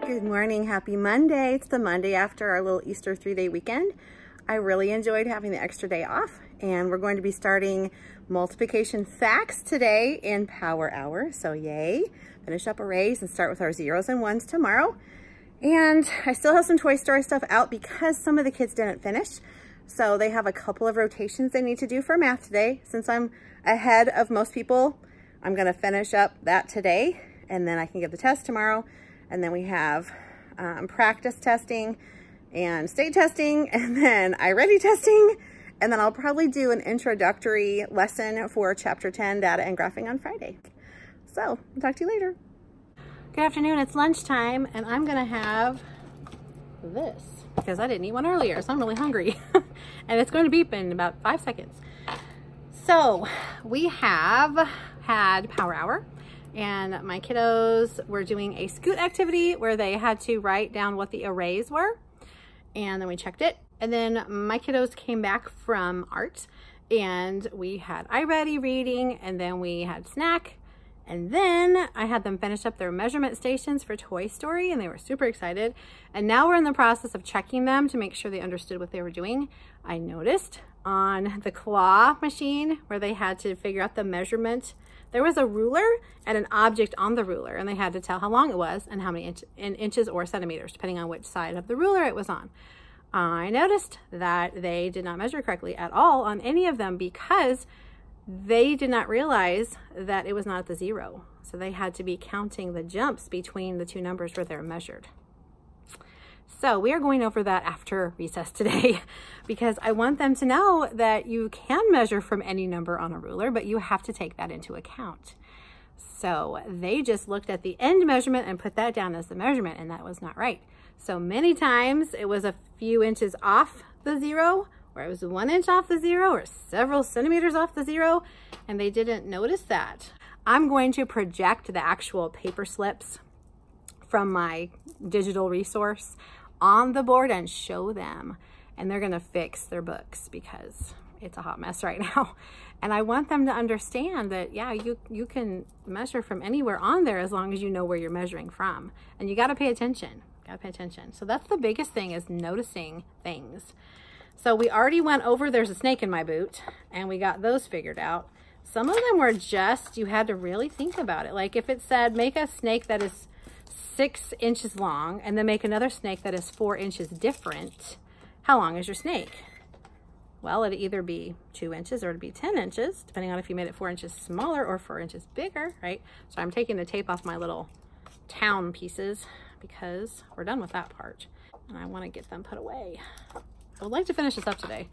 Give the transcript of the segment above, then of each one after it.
Good morning, happy Monday. It's the Monday after our little Easter 3-day weekend. I really enjoyed having the extra day off, and we're going to be starting multiplication facts today in Power Hour, so yay. Finish up arrays and start with our zeros and ones tomorrow. And I still have some Toy Story stuff out because some of the kids didn't finish. So they have a couple of rotations they need to do for math today. Since I'm ahead of most people, I'm gonna finish up that today, and then I can give the test tomorrow. And then we have practice testing and state testing, and then iReady testing. And then I'll probably do an introductory lesson for chapter 10, data and graphing, on Friday. So I'll talk to you later. Good afternoon, it's lunchtime, and I'm gonna have this because I didn't eat one earlier, so I'm really hungry. And it's going to beep in about 5 seconds. So we have had Power Hour, and my kiddos were doing a scoot activity where they had to write down what the arrays were, and then we checked it. And then my kiddos came back from art, and we had iReady reading, and then we had snack, and then I had them finish up their measurement stations for Toy Story, and they were super excited. And now we're in the process of checking them to make sure they understood what they were doing. I noticed on the claw machine where they had to figure out the measurement, there was a ruler and an object on the ruler, and they had to tell how long it was and how many in inches or centimeters, depending on which side of the ruler it was on. I noticed that they did not measure correctly at all on any of them because they did not realize that it was not at the zero. So they had to be counting the jumps between the two numbers where they're measured. So we are going over that after recess today because I want them to know that you can measure from any number on a ruler, but you have to take that into account. So they just looked at the end measurement and put that down as the measurement, and that was not right. So many times it was a few inches off the zero, or it was 1 inch off the zero, or several centimeters off the zero, and they didn't notice that. I'm going to project the actual paper slips from my digital resource on the board and show them, and they're gonna fix their books because it's a hot mess right now. And I want them to understand that, yeah, you can measure from anywhere on there as long as you know where you're measuring from, and you gotta pay attention, So that's the biggest thing, is noticing things. So we already went over, there's a snake in my boot, and we got those figured out. Some of them were just, you had to really think about it. Like if it said, make a snake that is 6 inches long, and then make another snake that is 4 inches different, how long is your snake? Well, it'd either be 2 inches or it'd be 10 inches, depending on if you made it 4 inches smaller or 4 inches bigger, right? So I'm taking the tape off my little town pieces because we're done with that part, and I want to get them put away. I would like to finish this up today.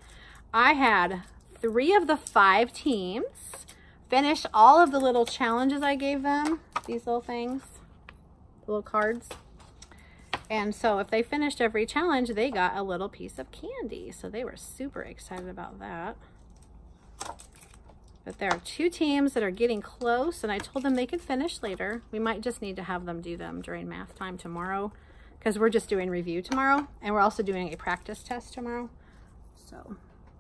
I had 3 of the 5 teams finish all of the little challenges I gave them, these little things, the little cards. And so if they finished every challenge, they got a little piece of candy. So they were super excited about that. But there are 2 teams that are getting close, and I told them they could finish later. We might just need to have them do them during math time tomorrow, because we're just doing review tomorrow, and we're also doing a practice test tomorrow. So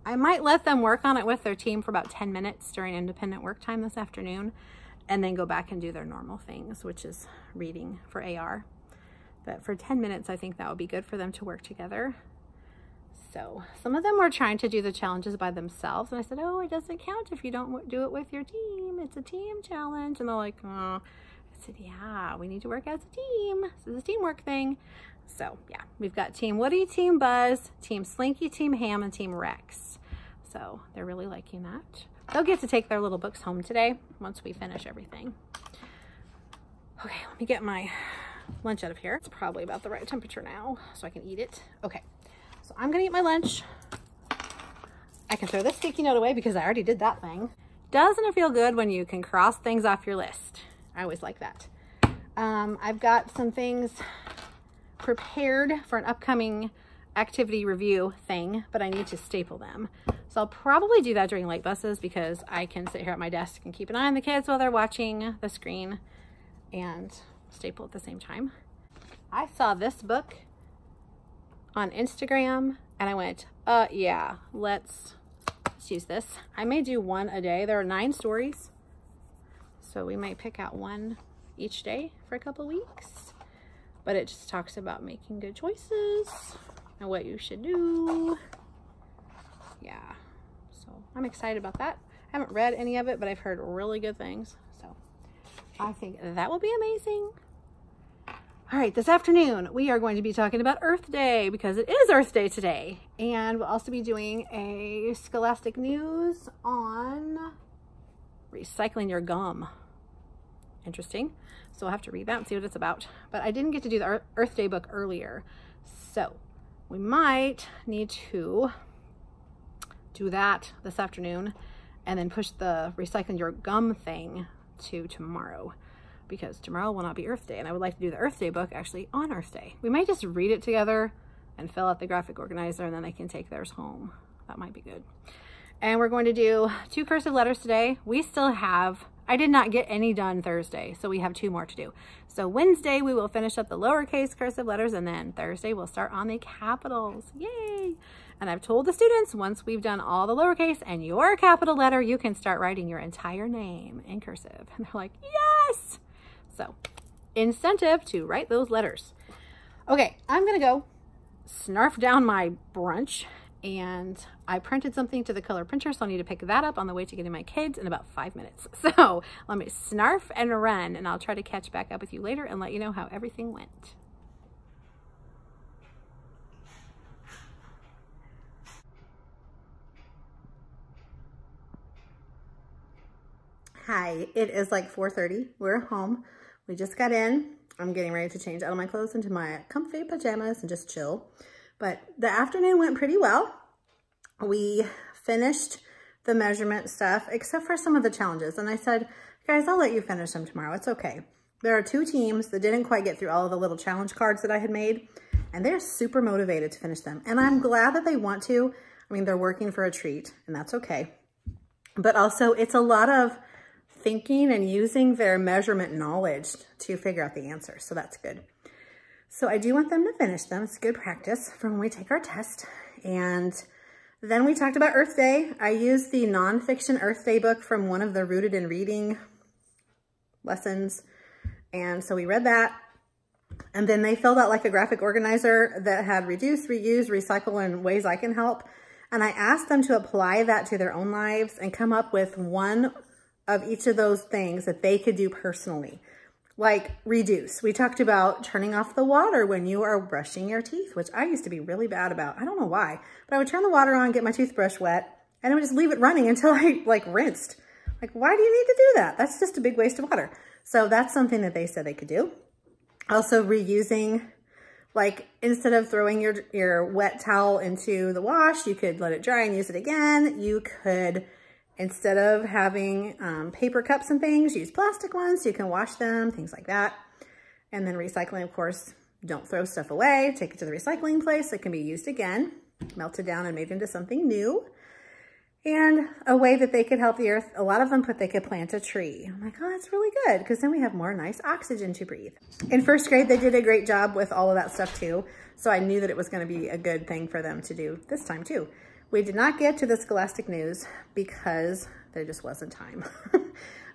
I might let them work on it with their team for about 10 minutes during independent work time this afternoon, and then go back and do their normal things, which is reading for AR. But for 10 minutes, I think that would be good for them to work together. So some of them were trying to do the challenges by themselves, and I said, oh, it doesn't count if you don't do it with your team. It's a team challenge. And they're like, oh. I said, yeah, we need to work as a team. This is a teamwork thing. So yeah, we've got Team Woody, Team Buzz, Team Slinky, Team Ham, and Team Rex. So they're really liking that. They'll get to take their little books home today once we finish everything. Okay, let me get my lunch out of here. It's probably about the right temperature now, so I can eat it. Okay, so I'm gonna eat my lunch. I can throw this sticky note away because I already did that thing. Doesn't it feel good when you can cross things off your list? I always like that. I've got some things prepared for an upcoming activity review thing, but I need to staple them. So I'll probably do that during late buses because I can sit here at my desk and keep an eye on the kids while they're watching the screen and staple at the same time. I saw this book on Instagram and I went, yeah, let's use this. I may do one a day. There are 9 stories. So we might pick out one each day for a couple weeks. but it just talks about making good choices and what you should do. Yeah, so I'm excited about that. I haven't read any of it, but I've heard really good things. So I think that will be amazing. All right, this afternoon, we are going to be talking about Earth Day because it is Earth Day today. And we'll also be doing a Scholastic News on recycling your gum. Interesting. So we'll have to read that and see what it's about. But I didn't get to do the Earth Day book earlier. So we might need to do that this afternoon and then push the recycling your gum thing to tomorrow, because tomorrow will not be Earth Day, and I would like to do the Earth Day book actually on Earth Day. We might just read it together and fill out the graphic organizer, and then they can take theirs home. That might be good. And we're going to do 2 cursive letters today. We still have, I did not get any done Thursday, so we have 2 more to do. So Wednesday, we will finish up the lowercase cursive letters, and then Thursday, we'll start on the capitals. Yay! And I've told the students, once we've done all the lowercase and your capital letter, you can start writing your entire name in cursive. And they're like, yes! So, incentive to write those letters. Okay, I'm gonna go snarf down my brunch, and I printed something to the color printer, so I need to pick that up on the way to getting my kids in about 5 minutes. So, let me snarf and run, and I'll try to catch back up with you later and let you know how everything went. Hi, it is like 4:30. We're home. We just got in. I'm getting ready to change out of my clothes into my comfy pajamas and just chill. But the afternoon went pretty well. We finished the measurement stuff, except for some of the challenges. And I said, guys, I'll let you finish them tomorrow. It's okay. There are 2 teams that didn't quite get through all of the little challenge cards that I had made, and they're super motivated to finish them. And I'm glad that they want to. I mean, they're working for a treat, and that's okay. But also, it's a lot of thinking and using their measurement knowledge to figure out the answer. So that's good. So I do want them to finish them. It's good practice for when we take our test. And then we talked about Earth Day. I used the nonfiction Earth Day book from one of the Rooted in Reading lessons. And so we read that. And then they filled out like a graphic organizer that had reduce, reuse, recycle, and ways I can help. And I asked them to apply that to their own lives and come up with one of each of those things that they could do personally. Like reduce. We talked about turning off the water when you are brushing your teeth, which I used to be really bad about. I don't know why, but I would turn the water on, get my toothbrush wet, and I would just leave it running until I like rinsed. Like, why do you need to do that? That's just a big waste of water. So that's something that they said they could do. Also reusing, like instead of throwing your wet towel into the wash, you could let it dry and use it again. You could, instead of having paper cups and things, use plastic ones so you can wash them, things like that. And then recycling, of course, don't throw stuff away. Take it to the recycling place. It can be used again, melted down and made into something new. And a way that they could help the earth, a lot of them put they could plant a tree. I'm like, oh, that's really good, because then we have more nice oxygen to breathe. In first grade, they did a great job with all of that stuff too. So I knew that it was going to be a good thing for them to do this time too. We did not get to the Scholastic News because there just wasn't time.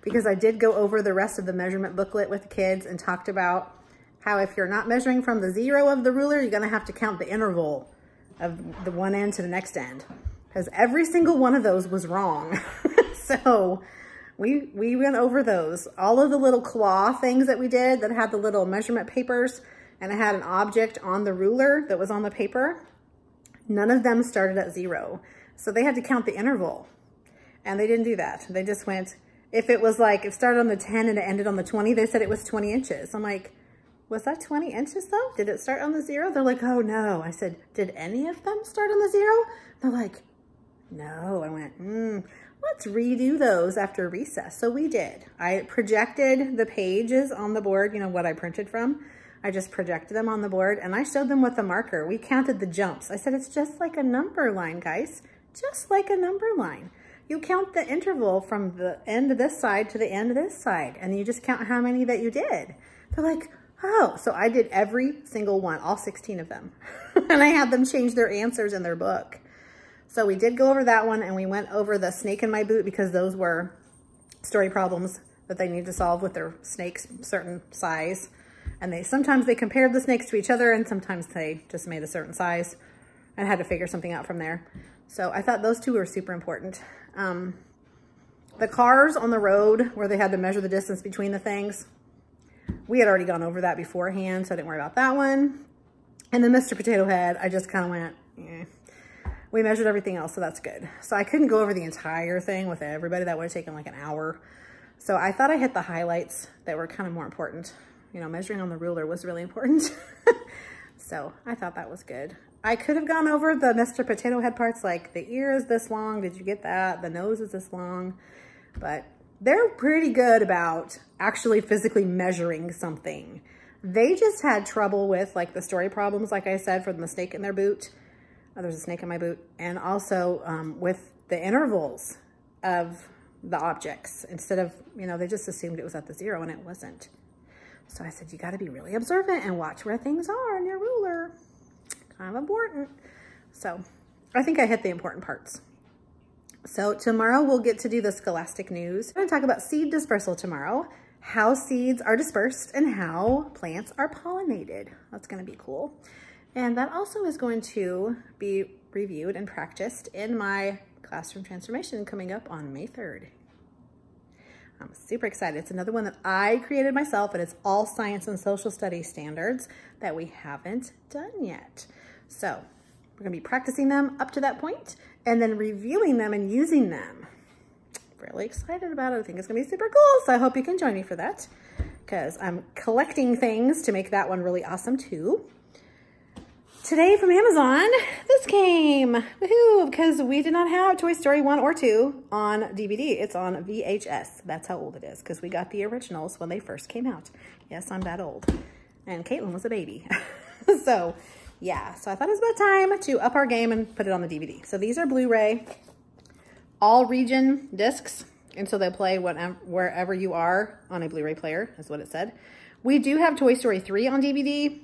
Because I did go over the rest of the measurement booklet with the kids and talked about how if you're not measuring from the 0 of the ruler, you're gonna have to count the interval of the one end to the next end. Because every single one of those was wrong. So we went over those. All of the little claw things that we did that had the little measurement papers and it had an object on the ruler that was on the paper, none of them started at 0. So they had to count the interval. And they didn't do that. They just went, if it was like, it started on the 10 and it ended on the 20, they said it was 20 inches. I'm like, was that 20 inches though? Did it start on the 0? They're like, oh no. I said, did any of them start on the 0? They're like, no. I went, let's redo those after recess. So we did. I projected the pages on the board, you know, what I printed from. I just projected them on the board and I showed them with a marker. We counted the jumps. I said, it's just like a number line, guys. Just like a number line. You count the interval from the end of this side to the end of this side, and you just count how many that you did. They're like, oh, so I did every single one, all 16 of them. And I had them change their answers in their book. So we did go over that one, and we went over the snake in my boot because those were story problems that they need to solve with their snakes, certain size. And sometimes they compared the snakes to each other, and sometimes they just made a certain size and had to figure something out from there. So I thought those two were super important. The cars on the road where they had to measure the distance between the things, we had already gone over that beforehand, so I didn't worry about that one. And then Mr. Potato Head, I just kind of went, eh. We measured everything else, so that's good. So I couldn't go over the entire thing with everybody. That would have taken like an hour. So I thought I hit the highlights that were kind of more important. You know, measuring on the ruler was really important. So I thought that was good. I could have gone over the Mr. Potato Head parts, like the ear is this long. Did you get that? The nose is this long. But they're pretty good about actually physically measuring something. They just had trouble with like the story problems, like I said, from the snake in their boot. Oh, there's a snake in my boot. And also with the intervals of the objects. Instead of, you know, they just assumed it was at the 0 and it wasn't. So I said, you got to be really observant and watch where things are on your ruler. Kind of important. So I think I hit the important parts. So tomorrow we'll get to do the scholastic news. We're going to talk about seed dispersal tomorrow, how seeds are dispersed and how plants are pollinated. That's going to be cool. And that also is going to be reviewed and practiced in my classroom transformation coming up on May 3rd. I'm super excited. It's another one that I created myself, and it's all science and social studies standards that we haven't done yet. So we're going to be practicing them up to that point and then reviewing them and using them. Really excited about it. I think it's going to be super cool. So I hope you can join me for that because I'm collecting things to make that one really awesome too. Today from Amazon, this came, woohoo, because we did not have Toy Story 1 or 2 on DVD. It's on VHS. That's how old it is, because we got the originals when they first came out. Yes, I'm that old. And Caitlin was a baby. So, yeah. So I thought it was about time to up our game and put it on the DVD. So these are Blu-ray, all region discs. And so they play wherever you are on a Blu-ray player, is what it said. We do have Toy Story 3 on DVD,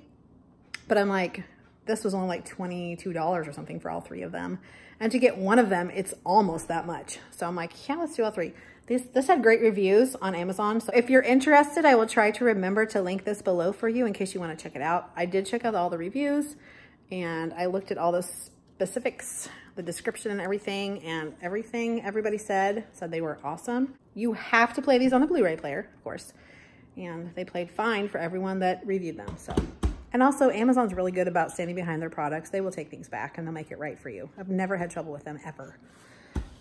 but I'm like, this was only like $22 or something for all 3 of them. And to get one of them, it's almost that much. So I'm like, yeah, let's do all 3. This had great reviews on Amazon. So if you're interested, I will try to remember to link this below for you in case you want to check it out. I did check out all the reviews and I looked at all the specifics, the description and everything everybody said they were awesome. You have to play these on a Blu-ray player, of course. And they played fine for everyone that reviewed them, so. And also, Amazon's really good about standing behind their products. They will take things back and they'll make it right for you. I've never had trouble with them, ever.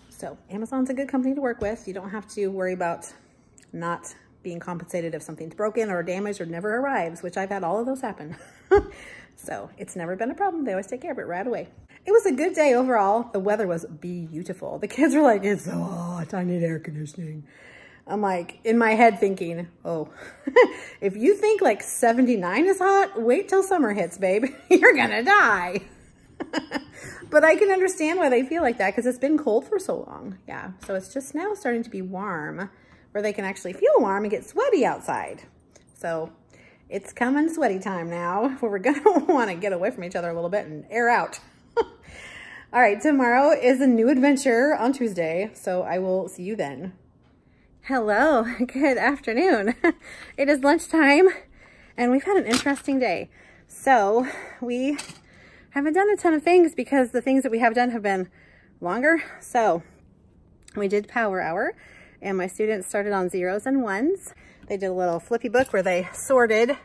So, Amazon's a good company to work with. You don't have to worry about not being compensated if something's broken or damaged or never arrives, which I've had all of those happen. So, it's never been a problem. They always take care of it right away. It was a good day overall. The weather was beautiful. The kids were like, it's so hot, I need air conditioning. I'm like, in my head thinking, oh, if you think like 79 is hot, wait till summer hits, babe. You're gonna die. But I can understand why they feel like that because it's been cold for so long. Yeah, so it's just now starting to be warm where they can actually feel warm and get sweaty outside. So it's coming sweaty time now where we're gonna wanna get away from each other a little bit and air out. All right, tomorrow is a new adventure on Tuesday, so I will see you then. Hello, good afternoon. It is lunchtime and we've had an interesting day. So we haven't done a ton of things because the things that we have done have been longer. So we did power hour and my students started on 0s and 1s. They did a little flippy book where they sorted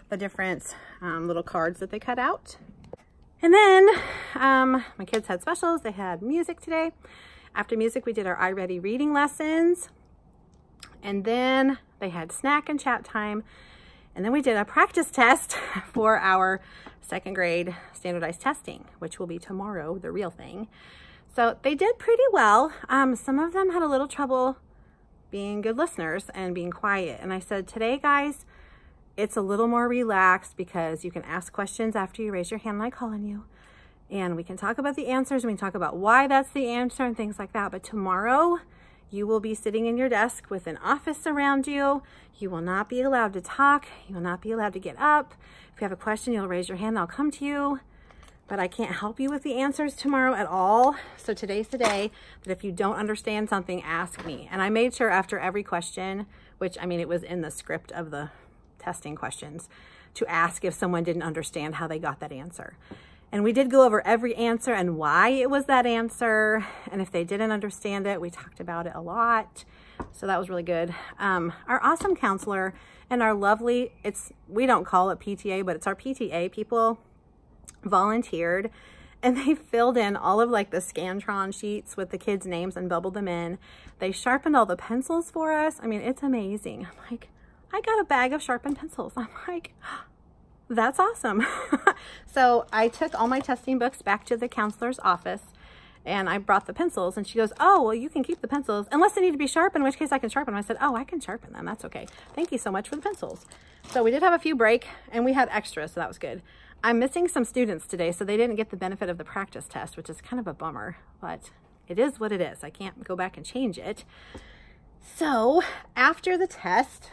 the different little cards that they cut out. And then my kids had specials. They had music today. After music, we did our iReady reading lessons. And then they had snack and chat time. And then we did a practice test for our 2nd grade standardized testing, which will be tomorrow, the real thing. So they did pretty well. Some of them had a little trouble being good listeners and being quiet. And I said, today, guys, it's a little more relaxed because you can ask questions after you raise your hand and I call on you. And we can talk about the answers. We can talk about why that's the answer and things like that. But tomorrow, you will be sitting in your desk with an office around you. You will not be allowed to talk. You will not be allowed to get up. If you have a question, you'll raise your hand and I'll come to you. But I can't help you with the answers tomorrow at all. So today's the day that if you don't understand something, ask me. And I made sure after every question, which I mean, it was in the script of the testing questions to ask if someone didn't understand how they got that answer. And we did go over every answer and why it was that answer. And if they didn't understand it, we talked about it a lot. So that was really good. Our awesome counselor and our lovely, we don't call it PTA, but it's our PTA people, volunteered, and they filled in all of like the Scantron sheets with the kids' names and bubbled them in. They sharpened all the pencils for us. I mean, it's amazing. I'm like, I got a bag of sharpened pencils. I'm like, that's awesome. So I took all my testing books back to the counselor's office and I brought the pencils, and she goes, oh, well, you can keep the pencils unless they need to be sharpened, in which case I can sharpen them. I said, oh, I can sharpen them. That's okay. Thank you so much for the pencils. So we did have a few break and we had extras, so that was good. I'm missing some students today, so they didn't get the benefit of the practice test, which is kind of a bummer, but it is what it is. I can't go back and change it. So after the test,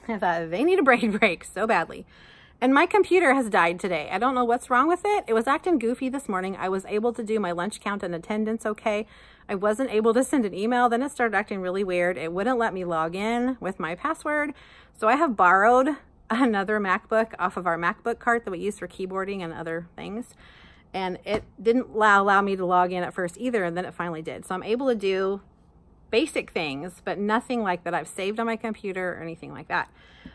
I thought they need a brain break so badly. And my computer has died today. I don't know what's wrong with it. It was acting goofy this morning. I was able to do my lunch count and attendance okay. I wasn't able to send an email. Then it started acting really weird. It wouldn't let me log in with my password. So I have borrowed another MacBook off of our MacBook cart that we use for keyboarding and other things. And it didn't allow me to log in at first either, and then it finally did. So I'm able to do basic things, but nothing like that I've saved on my computer or anything like that.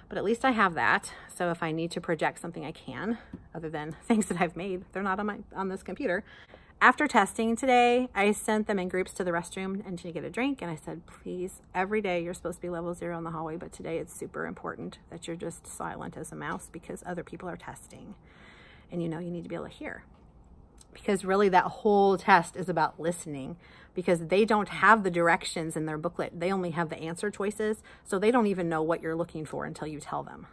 But at least I have that. So if I need to project something, I can, other than things that I've made. They're not on this computer. After testing today, I sent them in groups to the restroom and to get a drink. And I said, please, every day you're supposed to be level 0 in the hallway, but today it's super important that you're just silent as a mouse because other people are testing. And you know, you need to be able to hear. Because really that whole test is about listening, because they don't have the directions in their booklet. They only have the answer choices. So they don't even know what you're looking for until you tell them.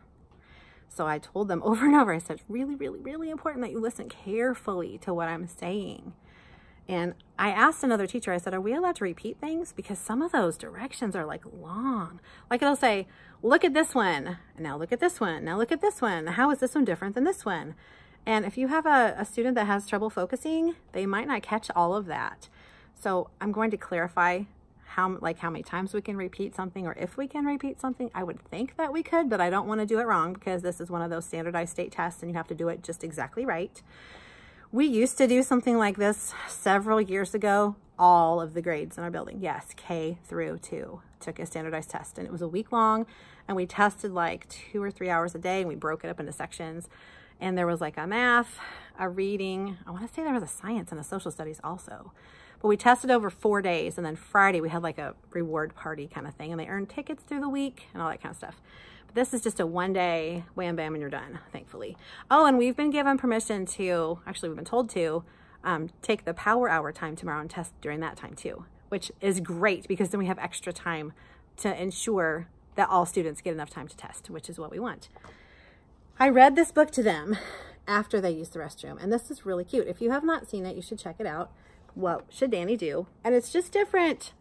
So I told them over and over, I said, it's really, really, really important that you listen carefully to what I'm saying. And I asked another teacher, I said, are we allowed to repeat things? Because some of those directions are like long. Like it'll say, look at this one, and now look at this one, now look at this one. How is this one different than this one? And if you have a student that has trouble focusing, they might not catch all of that. So I'm going to clarify how many times we can repeat something, or if we can repeat something. I would think that we could, but I don't want to do it wrong because this is one of those standardized state tests and you have to do it just exactly right. We used to do something like this several years ago. All of the grades in our building, yes, K through 2, took a standardized test, and it was a week long, and we tested like 2 or 3 hours a day, and we broke it up into sections. And there was like a math, a reading, I want to say there was a science and a social studies also. But we tested over 4 days, and then Friday we had like a reward party kind of thing, and they earned tickets through the week and all that kind of stuff. But this is just a 1 day, wham bam, and you're done, thankfully. Oh, and we've been given permission to, actually we've been told to, take the power hour time tomorrow and test during that time too, which is great because then we have extra time to ensure that all students get enough time to test, which is what we want. I read this book to them after they used the restroom, and this is really cute. If you have not seen it, you should check it out. What should Danny do? And it's just different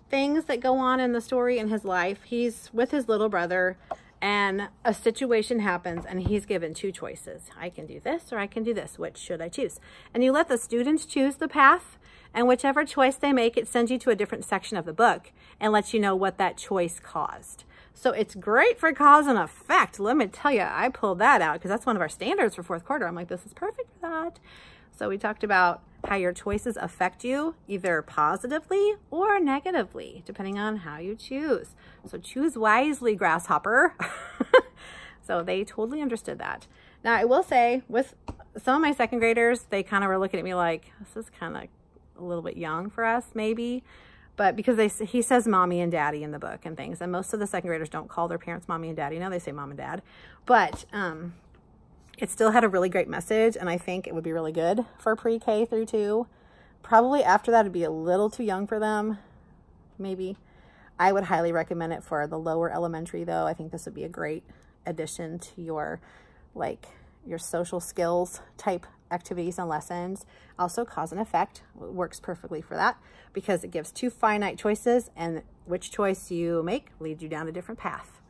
things that go on in the story in his life. He's with his little brother, and a situation happens, and he's given 2 choices. I can do this, or I can do this. Which should I choose? And you let the students choose the path, and whichever choice they make, it sends you to a different section of the book and lets you know what that choice caused. So it's great for cause and effect. Let me tell you, I pulled that out because that's one of our standards for 4th quarter. I'm like, this is perfect for that. So we talked about how your choices affect you either positively or negatively, depending on how you choose. So choose wisely, grasshopper. So they totally understood that. Now I will say with some of my 2nd graders, they kind of were looking at me like, this is kind of a little bit young for us maybe. But because he says mommy and daddy in the book and things, and most of the 2nd graders don't call their parents mommy and daddy. Now they say mom and dad. But it still had a really great message, and I think it would be really good for pre-K through 2. Probably after that, it'd be a little too young for them, maybe. I would highly recommend it for the lower elementary, though. I think this would be a great addition to your, your social skills type activities and lessons. Also, cause and effect works perfectly for that because it gives 2 finite choices, and which choice you make leads you down a different path.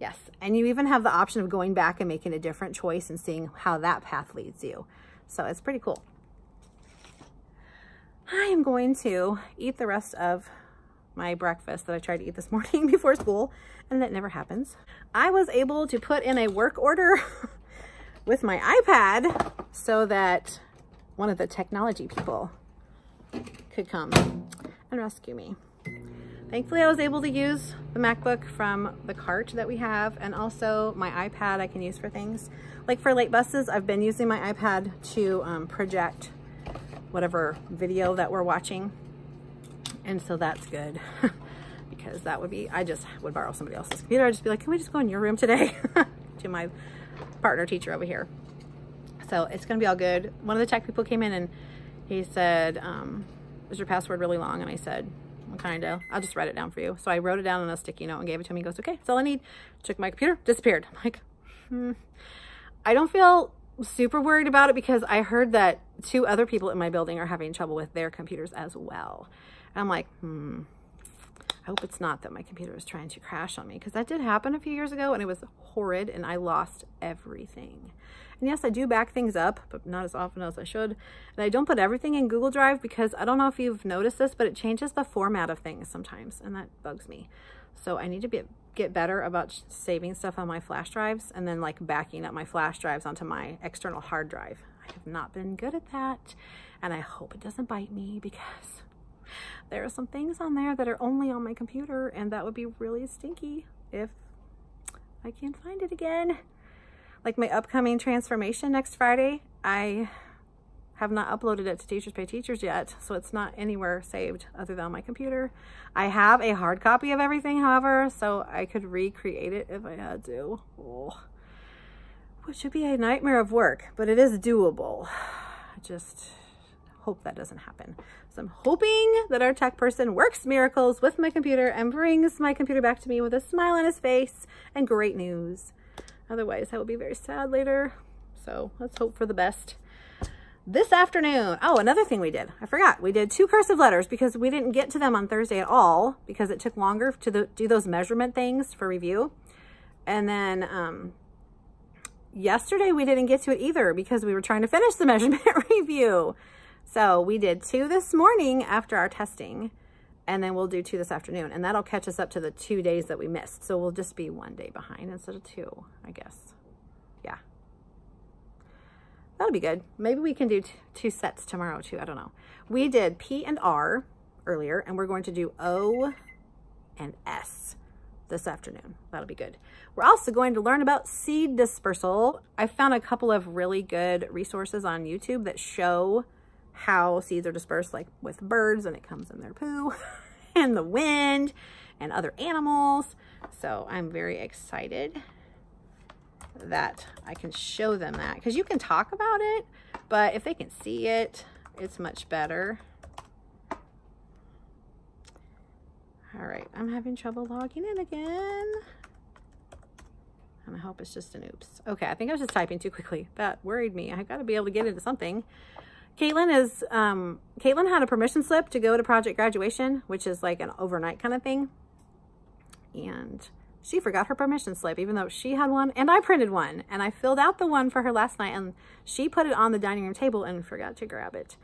Yes, and you even have the option of going back and making a different choice and seeing how that path leads you. So it's pretty cool. I am going to eat the rest of my breakfast that I tried to eat this morning before school, and that never happens. I was able to put in a work order with my iPad so that one of the technology people could come and rescue me. Thankfully, I was able to use the MacBook from the cart that we have, and also my iPad I can use for things. Like for late buses, I've been using my iPad to project whatever video that we're watching. And so that's good because that would be, I just would borrow somebody else's computer. I'd just be like, can we just go in your room today? To my partner teacher over here. So it's going to be all good. One of the tech people came in and he said, is your password really long? And I said, well, kind of. I'll just write it down for you. So I wrote it down on a sticky note and gave it to him. He goes, okay, that's all I need. Took my computer, disappeared. I'm like, I don't feel super worried about it because I heard that 2 other people in my building are having trouble with their computers as well. And I'm like, I hope it's not that my computer is trying to crash on me, because that did happen a few years ago and it was horrid and I lost everything. And yes, I do back things up, but not as often as I should. And I don't put everything in Google Drive because I don't know if you've noticed this, but it changes the format of things sometimes, and that bugs me. So I need to get better about saving stuff on my flash drives and then like backing up my flash drives onto my external hard drive. I have not been good at that, and I hope it doesn't bite me because there are some things on there that are only on my computer, and that would be really stinky if I can't find it again. Like my upcoming transformation next Friday, I have not uploaded it to Teachers Pay Teachers yet, so it's not anywhere saved other than on my computer. I have a hard copy of everything, however, so I could recreate it if I had to. Oh, which would be a nightmare of work, but it is doable. I just hope that doesn't happen. So I'm hoping that our tech person works miracles with my computer and brings my computer back to me with a smile on his face and great news. Otherwise, I will be very sad later. So let's hope for the best. This afternoon, oh, another thing we did. I forgot. We did 2 cursive letters because we didn't get to them on Thursday at all because it took longer to do those measurement things for review. And then yesterday we didn't get to it either because we were trying to finish the measurement review. So we did 2 this morning after our testing, and then we'll do 2 this afternoon, and that'll catch us up to the 2 days that we missed. So we'll just be 1 day behind instead of 2, I guess. Yeah. That'll be good. Maybe we can do 2 sets tomorrow too. I don't know. We did P and R earlier, and we're going to do O and S this afternoon. That'll be good. We're also going to learn about seed dispersal. I found a couple of really good resources on YouTube that show how seeds are dispersed, like with birds, and it comes in their poo and the wind and other animals. So I'm very excited that I can show them that, because you can talk about it, but if they can see it, it's much better. All right, I'm having trouble logging in again. And I hope it's just an oops. Okay, I think I was just typing too quickly. That worried me. I got to be able to get into something. Caitlin had a permission slip to go to project graduation, which is like an overnight kind of thing. And she forgot her permission slip, even though she had one and I printed one, and I filled out the one for her last night, and she put it on the dining room table and forgot to grab it.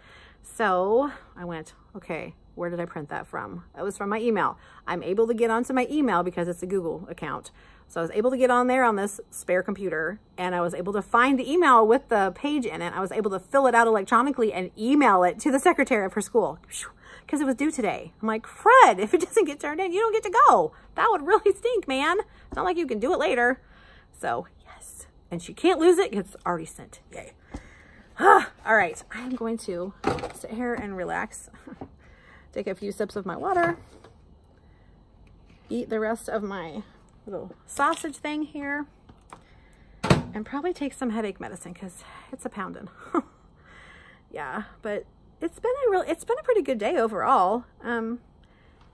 So I went, okay, where did I print that from? It was from my email. I'm able to get onto my email because it's a Google account. So I was able to get on there on this spare computer, and I was able to find the email with the page in it. I was able to fill it out electronically and email it to the secretary of her school because it was due today. I'm like, Fred, if it doesn't get turned in, you don't get to go. That would really stink, man. It's not like you can do it later. So yes, and she can't lose it because it's already sent. Yay. All right, I'm going to sit here and relax. Take a few sips of my water. Eat the rest of my little sausage thing here, and probably take some headache medicine because it's a pounding. Yeah, but it's been a pretty good day overall.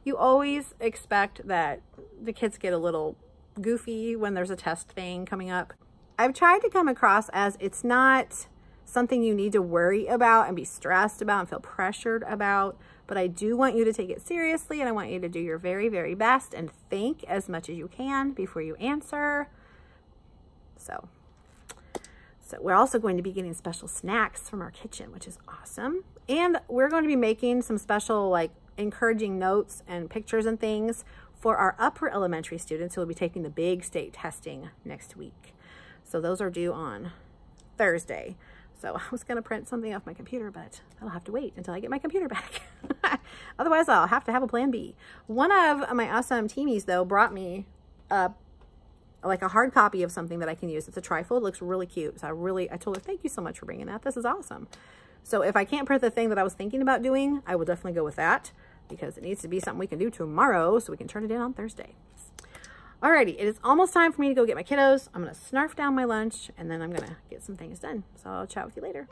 You always expect that the kids get a little goofy when there's a test thing coming up. I've tried to come across as it's not something you need to worry about and be stressed about and feel pressured about, but I do want you to take it seriously, and I want you to do your very, very best and think as much as you can before you answer. So we're also going to be getting special snacks from our kitchen, which is awesome. And we're going to be making some special like encouraging notes and pictures and things for our upper elementary students who will be taking the big state testing next week. So those are due on Thursday. So I was going to print something off my computer, but I'll have to wait until I get my computer back. Otherwise, I'll have to have a plan B. One of my awesome teamies, though, brought me like a hard copy of something that I can use. It's a trifold. It looks really cute. So I told her, thank you so much for bringing that. This is awesome. So if I can't print the thing that I was thinking about doing, I will definitely go with that because it needs to be something we can do tomorrow so we can turn it in on Thursday. Alrighty, it is almost time for me to go get my kiddos. I'm going to snarf down my lunch and then I'm going to get some things done. So I'll chat with you later.